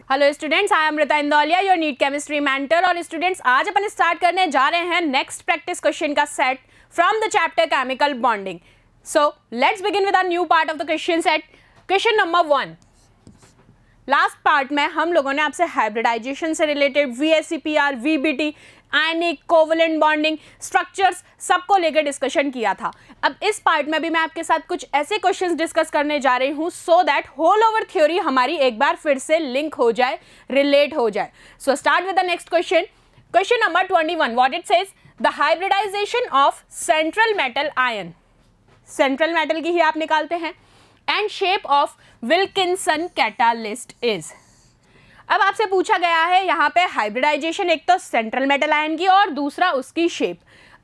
Hello students, I am Amrita Indauliya, your NEET chemistry mentor. और students, आज अपन स्टार्ट करने जा रहे हैं नेक्स्ट प्रैक्टिस क्वेश्चन का set from the chapter chemical bonding. So let's begin with a new part of the question set. Question number 1। Last part में हम लोगों ने आपसे हाइब्रिडाइजेशन से related VSEPR, VBT, ionic, covalent bonding, structures सबको लेकर discussion किया था। अब इस पार्ट में भी मैं आपके साथ कुछ ऐसे क्वेश्चंस डिस्कस करने जा रही हूं so that whole over theory हमारी एक बार फिर से लिंक हो जाए, रिलेट हो जाए। So start with the next question. Question number 21, what it says, the hybridization of central metal ion, central metal की ही आप निकालते हैं, and shape of Wilkinson catalyst is. अब आपसे पूछा गया है यहाँ पे हाइब्रिडाइजेशन, एक तो सेंट्रल मेटल आयन की और दूसरा उसकी शेप।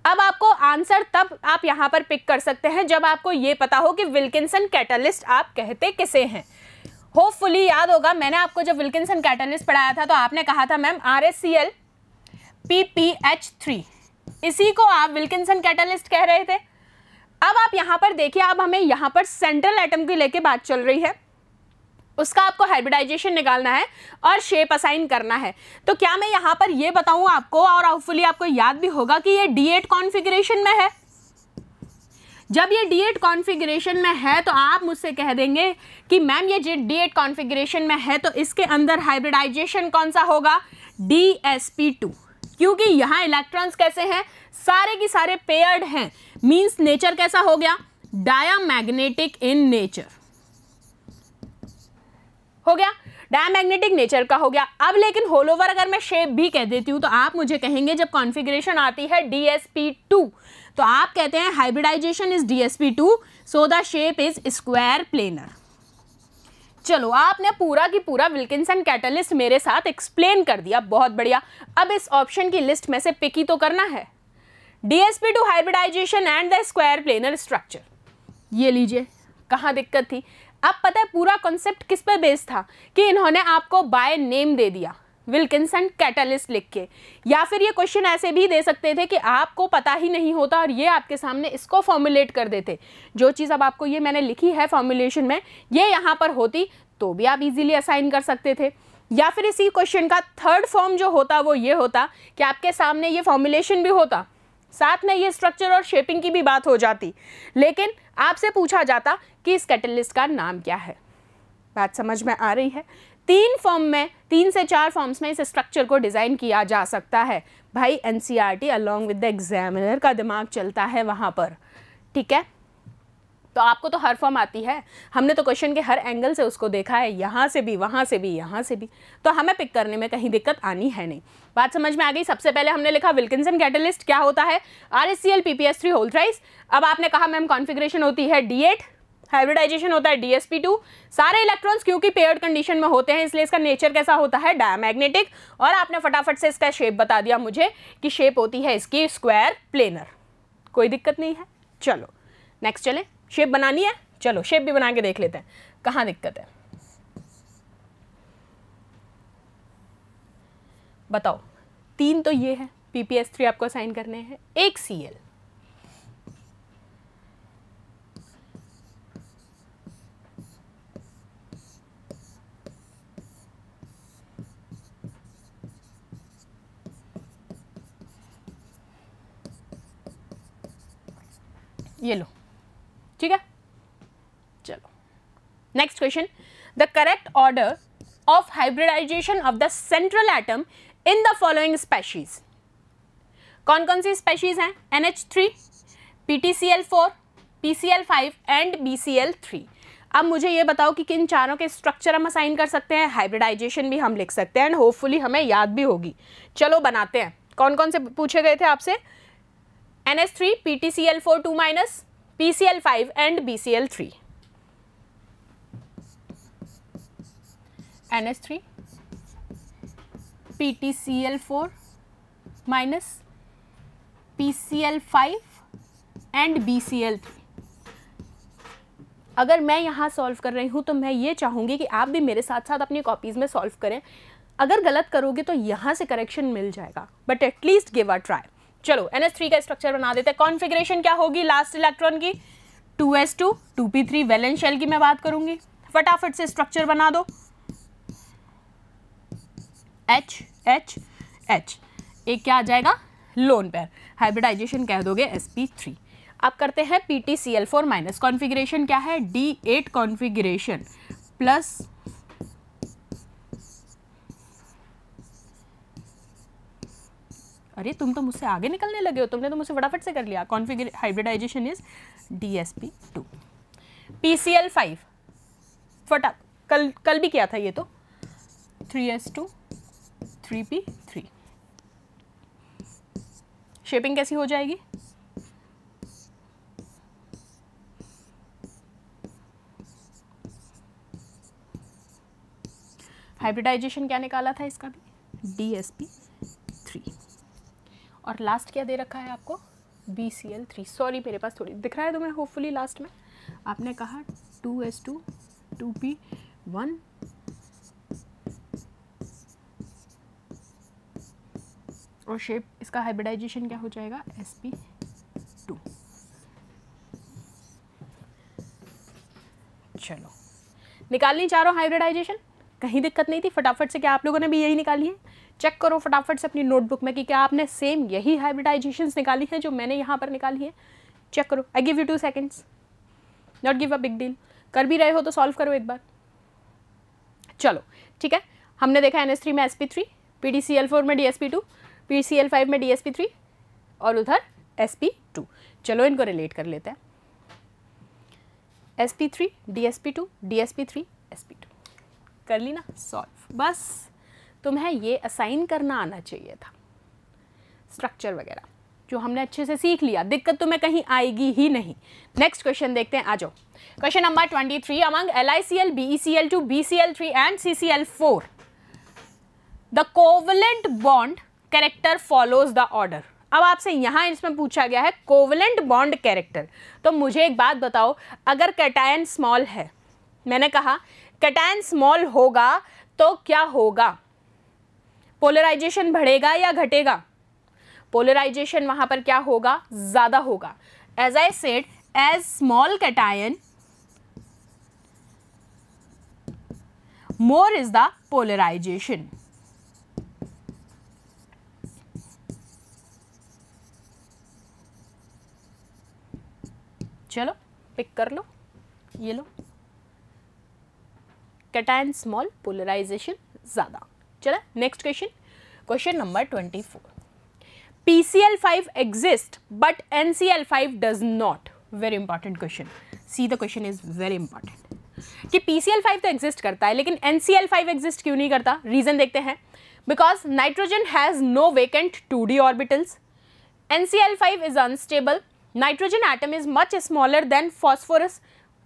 अब आपको आंसर तब आप यहाँ पर पिक कर सकते हैं जब आपको ये पता हो कि विल्किंसन कैटालिस्ट आप कहते किसे हैं। होपफुली याद होगा, मैंने आपको जब विल्किंसन कैटालिस्ट पढ़ाया था तो आपने कहा था मैम RaCl PPH3, इसी को आप विल्किंसन कैटालिस्ट कह रहे थे। अब आप यहाँ पर देखिए, अब हमें यहाँ पर सेंट्रल एटम की लेके बात चल रही है, उसका आपको हाइब्रिडाइजेशन निकालना है और शेप असाइन करना है। तो क्या मैं यहाँ पर ये बताऊँ आपको, और होपफुली आपको याद भी होगा कि ये D8 कॉन्फ़िगरेशन में है। जब ये D8 कॉन्फ़िगरेशन में है तो आप मुझसे कह देंगे कि मैम ये D8 कॉन्फ़िगरेशन में है तो इसके अंदर हाइब्रिडाइजेशन कौन सा होगा, DsP2, क्योंकि यहाँ इलेक्ट्रॉन्स कैसे हैं, सारे की सारे पेयर्ड हैं। मीन्स नेचर कैसा हो गया, डायामैग्नेटिक इन नेचर हो गया, डायमैग्नेटिक नेचर का हो गया। अब लेकिन होल ओवर अगर मैं शेप भी कह देती हूं तो आप मुझे कहेंगे जब कॉन्फ़िगरेशन आती है DsP2 तो आप कहते हैं hybridization is DsP2, so the shape is square planar. चलो, आपने पूरा की पूरा विल्किंसन कैटालिस्ट मेरे साथ एक्सप्लेन कर दिया, बहुत बढ़िया। अब इस ऑप्शन की लिस्ट में से पिक ही तो करना है, DsP2 hybridization and the square planar structure. ये लीजिए, कहाँ दिक्कत थी। अब पता है पूरा कॉन्सेप्ट किस पे बेस्ड था कि इन्होंने आपको बाय नेम दे दिया विल्किंसन कैटालिस्ट लिख के, या फिर ये क्वेश्चन ऐसे भी दे सकते थे कि आपको पता ही नहीं होता और ये आपके सामने इसको फॉर्मुलेट कर देते। जो चीज़ अब आपको ये मैंने लिखी है फॉर्मुलेशन में, ये यहाँ पर होती तो भी आप इजीली असाइन कर सकते थे। या फिर इसी क्वेश्चन का थर्ड फॉर्म जो होता वो ये होता कि आपके सामने ये फॉर्मुलेशन भी होता, साथ में ये स्ट्रक्चर और शेपिंग की भी बात हो जाती, लेकिन आपसे पूछा जाता कि इस कैटलिस्ट का नाम क्या है। बात समझ में आ रही है। 3 से 4 फॉर्म्स में इस स्ट्रक्चर को डिज़ाइन किया जा सकता है। भाई NCERT along with the examiner का दिमाग चलता है वहाँ पर, ठीक है। तो आपको तो हर फॉर्म आती है, हमने तो क्वेश्चन के हर एंगल से उसको देखा है, यहाँ से भी, वहाँ से भी, यहाँ से भी, तो हमें पिक करने में कहीं दिक्कत आनी है नहीं। बात समझ में आ गई। सबसे पहले हमने लिखा विल्किंसन कैटालिस्ट क्या होता है, RaCl PPH3 होल थ्राइस। अब आपने कहा मैम कॉन्फ़िगरेशन होती है D8, हाइब्रिडाइजेशन होता है DsP2। सारे इलेक्ट्रॉन्स क्योंकि पेयर्ड कंडीशन में होते हैं इसलिए इसका नेचर कैसा होता है, डायमैग्नेटिक। और आपने फटाफट से इसका शेप बता दिया मुझे कि शेप होती है इसकी स्क्वायर प्लेनर। कोई दिक्कत नहीं है। चलो नेक्स्ट चलें, शेप बनानी है, चलो शेप भी बना के देख लेते हैं, कहाँ दिक्कत है बताओ। 3 तो ये है, PPH3 आपको असाइन करने हैं, एक Cl, ये लो, ठीक है। चलो next question, the correct order of hybridization of the central atom in the following species. कौन कौन सी स्पेशीज हैं, NH3, PtCl4, PCl5 and BCl3। अब मुझे ये बताओ कि किन चारों के स्ट्रक्चर हम असाइन कर सकते हैं, हाइब्रिडाइजेशन भी हम लिख सकते हैं एंड होपफुली हमें याद भी होगी। चलो बनाते हैं। कौन कौन से पूछे गए थे आपसे, NH3, PtCl4 2-, PCl5 and BCl3। NH3, PtCl4 - PCl5 and BCl3। अगर मैं यहाँ सॉल्व कर रही हूँ तो मैं ये चाहूँगी कि आप भी मेरे साथ साथ अपनी कॉपीज़ में सॉल्व करें। अगर गलत करोगे तो यहाँ से करेक्शन मिल जाएगा, but at least give a try. चलो NH3 का स्ट्रक्चर बना देते हैं। कॉन्फ़िगरेशन क्या होगी लास्ट इलेक्ट्रॉन की, 2s2 2p3 वैलेंस शेल की मैं बात करूंगी। फटाफट से स्ट्रक्चर बना दो। H H H, एक क्या आ जाएगा, लोन पेयर, हाइब्रिडाइजेशन कह दोगे sp3। अब करते हैं PtCl4 माइनस, कॉन्फ़िगरेशन क्या है, D8 कॉन्फ़िगरेशन प्लस अरे तुम तो मुझसे आगे निकलने लगे हो, तुमने तो मुझसे फटाफट से कर लिया। Configure hybridisation is DsP2। PCl5 फटाक कल भी किया था ये तो, 3s2 3p3। शेपिंग कैसी हो जाएगी, हाइब्रिडाइजेशन क्या निकाला था इसका भी, DsP3। और लास्ट क्या दे रखा है आपको, BCl3। सॉरी मेरे पास थोड़ी दिख रहा है तुम्हें, होपफुली लास्ट में आपने कहा 2s2 2p1 और शेप इसका हाइब्रिडाइजेशन क्या हो जाएगा, sp2। चलो निकालनी चाह रहा हूँ हाइब्रिडाइजेशन, कहीं दिक्कत नहीं थी, फटाफट से क्या आप लोगों ने भी यही निकाली है, चेक करो फटाफट से अपनी नोटबुक में कि क्या आपने सेम यही हाइब्रिडाइजेशंस निकाली है जो मैंने यहाँ पर निकाली है, चेक करो। I give you 2 seconds, not give a big deal, कर भी रहे हो तो सॉल्व करो एक बार। चलो ठीक है, हमने देखा NH3 में sp3, PtCl4 में DsP2, PCl5 में DsP3 और उधर sp2। चलो इनको रिलेट कर लेते हैं, sp3 DsP2 DsP3 sp2, कर ली ना सॉल्व। बस तुम्हें ये असाइन करना आना चाहिए था, स्ट्रक्चर वगैरह जो हमने अच्छे से सीख लिया, दिक्कत तुम्हें कहीं आएगी ही नहीं। नेक्स्ट क्वेश्चन देखते हैं, आ जाओ। Question number 23, among LiCl, BeCl2, BCl3 and CCl4 the covalent bond character follows the order. अब आपसे यहाँ इसमें पूछा गया है कोवलेंट बॉन्ड कैरेक्टर, तो मुझे एक बात बताओ, अगर कैटायन स्मॉल है, मैंने कहा कैटायन स्मॉल होगा तो क्या होगा, पोलराइजेशन बढ़ेगा या घटेगा, पोलराइजेशन वहां पर क्या होगा, ज्यादा होगा। As I said, as small cation more is the polarization. चलो पिक कर लो, ये लो, कैटायन स्मॉल, पोलराइजेशन ज्यादा। चलो next question, question number 24, PCl5 exists but NCl5 does not। Very important question, see the question is very important कि PCl5 तो exist करता है लेकिन NCl5 एग्जिस्ट क्यों नहीं करता। रीजन देखते हैं, because nitrogen has no vacant 2d orbitals, NCl5 is unstable, nitrogen atom is much smaller than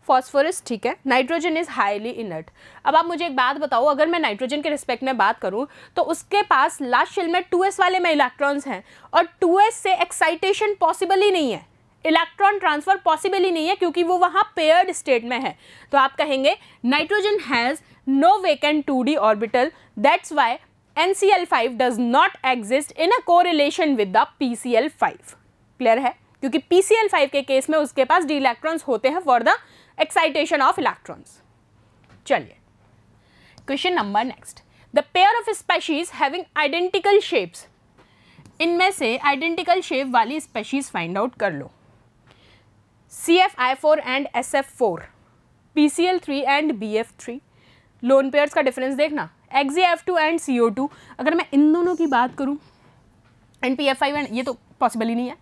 phosphorus, ठीक है, नाइट्रोजन इज हाईली इनर्ट। अब आप मुझे एक बात बताओ, अगर मैं नाइट्रोजन के रिस्पेक्ट में बात करूं तो उसके पास लास्ट शेल में 2s वाले में इलेक्ट्रॉन्स हैं और 2s से एक्साइटेशन पॉसिबल ही नहीं है, इलेक्ट्रॉन ट्रांसफर पॉसिबल ही नहीं है क्योंकि वो वहां पेयर्ड स्टेट में है। तो आप कहेंगे nitrogen has no vacant 2d orbital, that's why NCl5 does not exist in a correlation with the PCl5। Clear है, क्योंकि PCl5 के केस में उसके पास d इलेक्ट्रॉन्स होते हैं for the excitation of electrons. चलिए question number next, the pair of species having identical shapes, इनमें से आइडेंटिकल शेप वाली स्पेशीज फाइंड आउट कर लो। CFI4 and SF4, PCl3 and BF3, lone pairs का डिफरेंस देखना, XeF2 एंड CO2। अगर मैं इन दोनों की बात करूं एंड PF5 एंड, ये तो पॉसिबल ही नहीं है,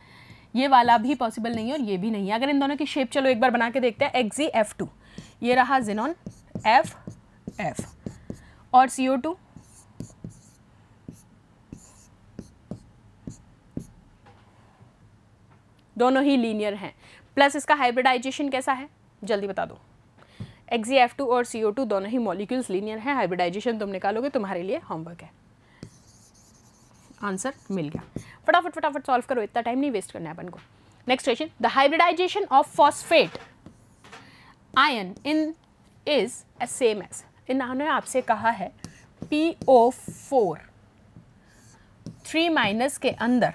ये वाला भी पॉसिबल नहीं है और ये भी नहीं है। अगर इन दोनों की शेप चलो एक बार बना के देखते हैं, XeF2, ये रहा जिनॉन F और CO2 दोनों ही लीनियर हैं, प्लस इसका हाइब्रिडाइजेशन कैसा है जल्दी बता दो। XeF2 और CO2 दोनों ही मॉलिक्यूल्स लीनियर हैं, हाइब्रिडाइजेशन तुम निकालोगे, तुम्हारे लिए होमवर्क है। आंसर मिल गया, फटाफट सॉल्व करो, इतना टाइम नहीं वेस्ट करना है अपन को। Next question, the hybridization of phosphate ion in is same as, इन्होंने आपसे कहा है PO4 3- के अंदर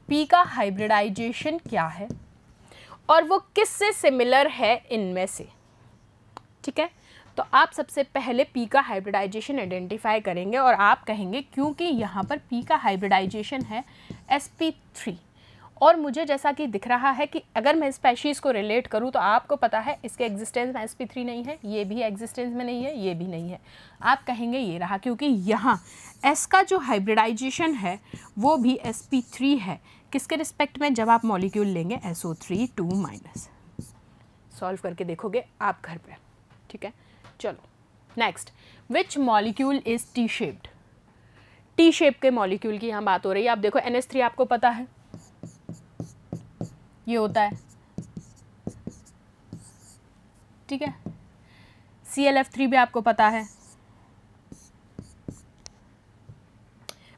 P का हाइब्रिडाइजेशन क्या है और वो किससे सिमिलर है इनमें से। ठीक है, तो आप सबसे पहले पी का हाइब्रिडाइजेशन आइडेंटिफाई करेंगे और आप कहेंगे क्योंकि यहाँ पर पी का हाइब्रिडाइजेशन है sp3 और मुझे जैसा कि दिख रहा है कि अगर मैं स्पेशीज़ को रिलेट करूँ तो आपको पता है इसके एग्जिस्टेंस में sp3 नहीं है, ये भी एग्जिस्टेंस में नहीं है, ये भी नहीं है। आप कहेंगे ये रहा क्योंकि यहाँ s का जो हाइब्रिडाइजेशन है वो भी sp3 है। किसके रिस्पेक्ट में? जब आप मॉलिक्यूल लेंगे SO3 2-। सॉल्व करके देखोगे आप घर पर, ठीक है। चलो next, which molecule is T shaped? T shape के मॉलिक्यूल की यहाँ बात हो रही है। आप देखो NH3 आपको पता है ये होता है, ठीक है। ClF3 भी आपको पता है,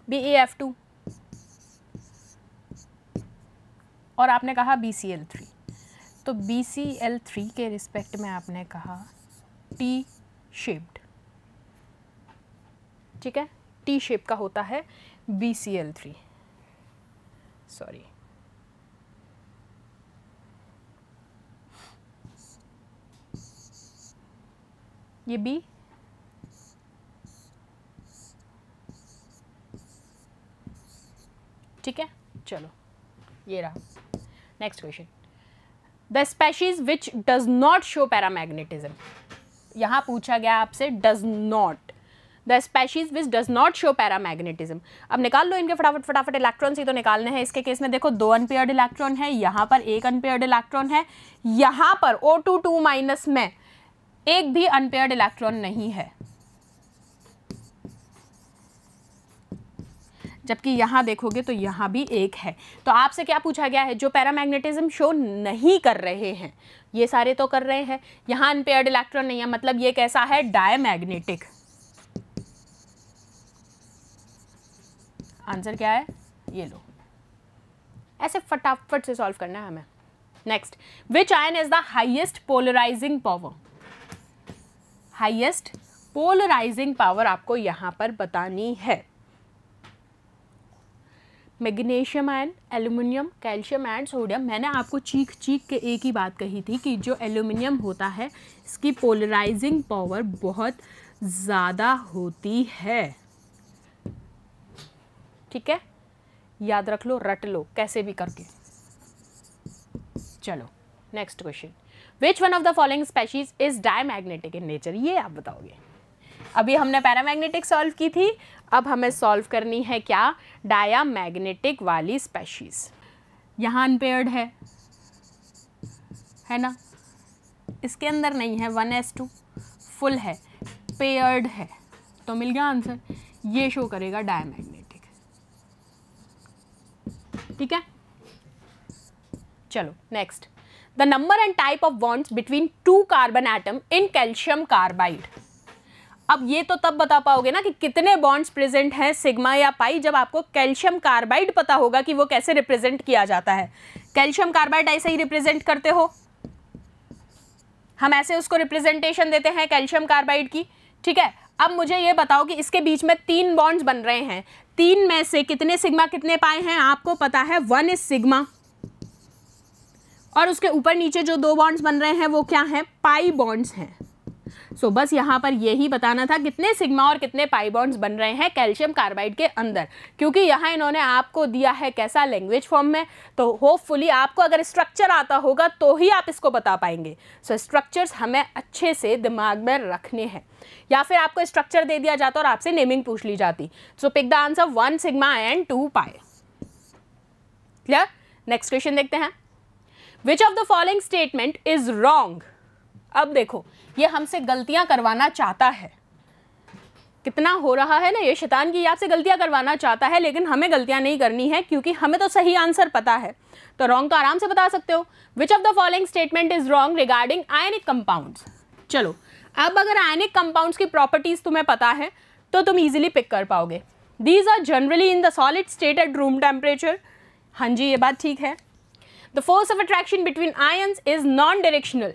BeF2 और आपने कहा BCl3, तो BCl3 के रिस्पेक्ट में आपने कहा टी शेप्ड, ठीक है। टी शेप का होता है BCl3, सॉरी ये B, ठीक है। चलो ये रहा next question, the species which does not show paramagnetism. यहाँ पूछा गया आपसे does not, the species which does not show paramagnetism. अब निकाल लो इनके फटाफट इलेक्ट्रॉन्स ही तो निकालने हैं। इसके केस में देखो 2 अनपेयर्ड इलेक्ट्रॉन है, यहाँ पर 1 अनपेयर्ड इलेक्ट्रॉन है, यहाँ पर O2 2- में एक भी अनपेयर्ड इलेक्ट्रॉन नहीं है, जबकि यहाँ देखोगे तो यहाँ भी 1 है। तो आपसे क्या पूछा गया है? जो पैरामैग्नेटिज्म शो नहीं कर रहे हैं, ये सारे तो कर रहे हैं, यहाँ अनपेयर्ड इलेक्ट्रॉन नहीं है, मतलब ये कैसा है? डायमैग्नेटिक। आंसर क्या है? ये लो, ऐसे फटाफट से सॉल्व करना है हमें। Next, which ion is the highest polarizing power? Highest polarizing power आपको यहाँ पर बतानी है। Magnesium ion, aluminium, calcium and sodium. मैंने आपको चीख के एक ही बात कही थी कि जो एल्यूमिनियम होता है इसकी पोलराइजिंग पावर बहुत ज़्यादा होती है, ठीक है। याद रख लो, रट लो कैसे भी करके। चलो next question, which one of the following species is diamagnetic in nature? ये आप बताओगे। अभी हमने पैरामैग्नेटिक सॉल्व की थी, अब हमें सॉल्व करनी है क्या? डायमैग्नेटिक वाली स्पेशीज। यहाँ अनपेयर्ड है ना, इसके अंदर नहीं है, 1s2 फुल है, पेयर्ड है, तो मिल गया आंसर। ये शो करेगा डायमैग्नेटिक, ठीक है। चलो next, the number and type of bonds between 2 carbon atom in calcium carbide. अब ये तो तब बता पाओगे ना कि कितने बॉन्ड्स प्रेजेंट हैं, सिग्मा या पाई, जब आपको कैल्शियम कार्बाइड पता होगा कि वो कैसे रिप्रेजेंट किया जाता है। कैल्शियम कार्बाइड ऐसे ही रिप्रेजेंट करते हो, हम ऐसे उसको रिप्रेजेंटेशन देते हैं कैल्शियम कार्बाइड की, ठीक है। अब मुझे ये बताओ कि इसके बीच में 3 बॉन्ड्स बन रहे हैं, 3 में से कितने सिग्मा कितने पाई हैं? आपको पता है 1 इज सिग्मा, और उसके ऊपर नीचे जो 2 बॉन्ड्स बन रहे हैं वो क्या हैं? पाई बॉन्ड्स हैं। सो बस यहाँ पर यही बताना था कितने सिग्मा और कितने पाई बॉन्ड्स बन रहे हैं कैल्शियम कार्बाइड के अंदर, क्योंकि यहाँ इन्होंने आपको दिया है कैसा? लैंग्वेज फॉर्म में। तो होपफुली आपको अगर स्ट्रक्चर आता होगा तो ही आप इसको बता पाएंगे। सो स्ट्रक्चर्स हमें अच्छे से दिमाग में रखने हैं, या फिर आपको स्ट्रक्चर दे दिया जाता और आपसे नेमिंग पूछ ली जाती। So pick the answer 1 sigma and 2 pi. Clear? Next question देखते हैं, which of the following statement is wrong? अब देखो ये हमसे गलतियां करवाना चाहता है, कितना हो रहा है ना ये शैतान की, आपसे गलतियां करवाना चाहता है, लेकिन हमें गलतियां नहीं करनी है क्योंकि हमें तो सही आंसर पता है। तो रॉन्ग तो आराम से बता सकते हो। विच of the following statement is wrong regarding ionic compounds? चलो अब अगर आयनिक कंपाउंड्स की प्रॉपर्टीज तुम्हें पता है तो तुम इजीली पिक कर पाओगे। These are generally in the solid state at room temperature. हाँ जी, ये बात ठीक है। The force of attraction between ions is non directional.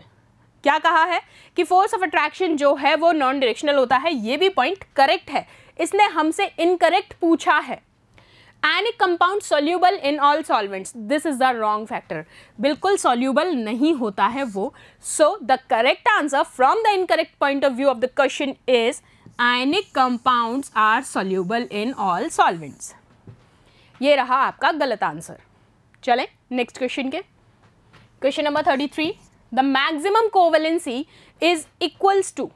क्या कहा है कि फोर्स ऑफ अट्रैक्शन जो है वो नॉन डायरेक्शनल होता है, ये भी पॉइंट करेक्ट है। इसने हमसे इनकरेक्ट पूछा है। Ionic compound soluble in all solvents, this is the wrong factor, बिल्कुल सोल्यूबल नहीं होता है वो. So the correct answer from the incorrect point of view of the question is ionic compounds are soluble in all solvents. ये रहा आपका गलत answer. चलें नेक्स्ट क्वेश्चन के. Question number 33. The maximum covalency is equals to,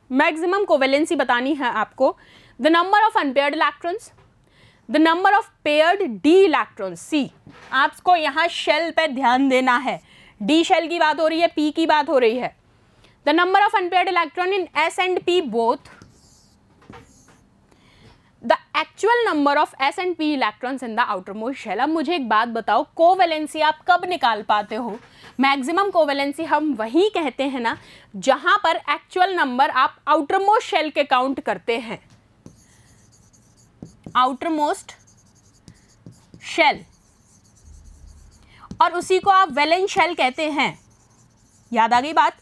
maximum covalency बतानी है आपको, the number of unpaired electrons, the number of paired d electrons. See, आपको यहाँ शेल पे ध्यान देना है. डी शेल की बात हो रही है, पी की बात हो रही है. The number of unpaired electron in S and P both, the actual number of S and P electrons in the outer most shell. अब मुझे एक बात बताओ, कोवेलेंसी आप कब निकाल पाते हो? मैक्सिमम कोवेलेंसी हम वही कहते हैं ना जहां पर एक्चुअल नंबर आप आउटर मोस्ट शेल के काउंट करते हैं. आउटर मोस्ट शेल, और उसी को आप वैलेंस शेल कहते हैं. याद आ गई बात?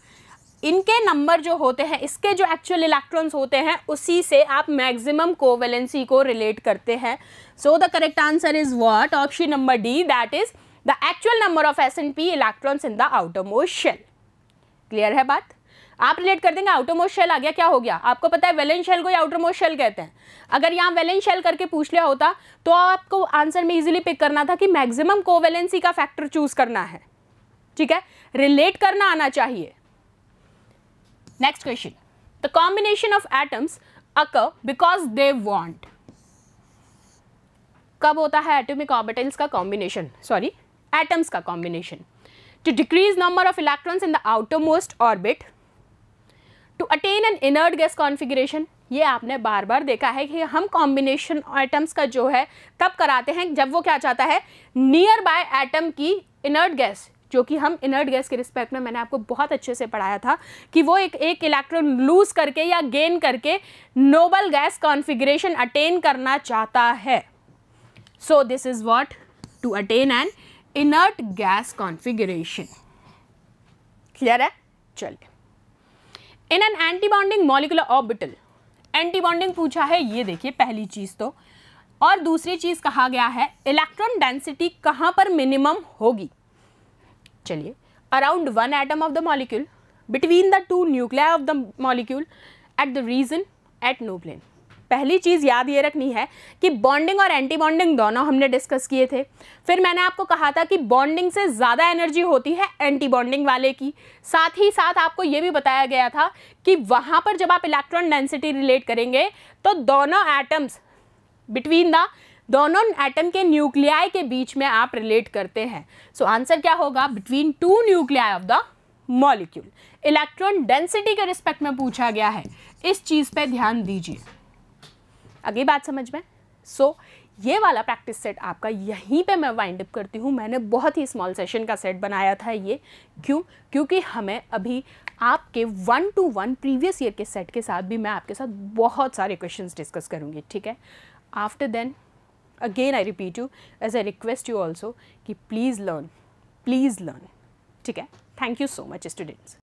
इनके नंबर जो होते हैं, इसके जो एक्चुअल इलेक्ट्रॉन्स होते हैं, उसी से आप मैक्सिमम कोवेलेंसी को रिलेट करते हैं. So the correct answer is what? Option number D, that is the actual number of S and P electrons in the outer most shell. Clear है बात? आप रिलेट कर देंगे, आउटर मोस्ट शेल आ गया, क्या हो गया? आपको पता है वैलेंस शेल को आउटर मोस्ट शेल कहते हैं. अगर यहाँ वैलेंस शेल करके पूछ लिया होता तो आपको आंसर में इजीली पिक करना था कि मैक्सिमम कोवेलेंसी का फैक्टर चूज करना है. ठीक है, रिलेट करना आना चाहिए. Next question. The combination of atoms occur because they want. कब होता है एटॉमिक ऑर्बिटल्स का कॉम्बिनेशन, सॉरी एटम्स का combination? To decrease number of electrons in the outer most orbit, to attain an inert gas configuration. ये आपने बार बार देखा है कि हम कॉम्बिनेशन एटम्स का जो है तब कराते हैं जब वो क्या चाहता है, नियर बाय एटम की इनर्ट गैस, जो कि हम इनर्ट गैस के रिस्पेक्ट में मैंने आपको बहुत अच्छे से पढ़ाया था कि वो एक इलेक्ट्रॉन लूज करके या गेन करके नोबल गैस कॉन्फिगरेशन अटेन करना चाहता है. So this is what? To attain an inert gas configuration. Clear है? चलिए. In an antibonding molecular orbital, antibonding पूछा है, ये देखिए पहली चीज तो, और दूसरी चीज कहा गया है इलेक्ट्रॉन डेंसिटी कहां पर मिनिमम होगी. चलिए, around one atom of the molecule, between the two nuclei of the molecule, at the region, at no plane. पहली चीज़ याद ये रखनी है कि बॉन्डिंग और एंटी बॉन्डिंग दोनों हमने डिस्कस किए थे. फिर मैंने आपको कहा था कि बॉन्डिंग से ज़्यादा एनर्जी होती है एंटी बॉन्डिंग वाले की. साथ ही साथ आपको ये भी बताया गया था कि वहाँ पर जब आप इलेक्ट्रॉन डेंसिटी रिलेट करेंगे तो दोनों एटम्स, बिटवीन द दोनों एटम के न्यूक्लियाई के बीच में आप रिलेट करते हैं. सो आंसर क्या होगा? Between two nuclei of the molecule. Electron density के रिस्पेक्ट में पूछा गया है, इस चीज़ पे ध्यान दीजिए. अगली बात समझ में? सो ये वाला प्रैक्टिस सेट आपका यहीं पे मैं वाइंड अप करती हूँ. मैंने बहुत ही स्मॉल सेशन का सेट बनाया था ये. क्यों? क्योंकि हमें अभी आपके 1 to 1 प्रीवियस ईयर के सेट के साथ भी मैं आपके साथ बहुत सारे क्वेश्चंस डिस्कस करूँगी. ठीक है? After then again I repeat you as I request you also कि प्लीज़ लर्न. ठीक है? Thank you so much students.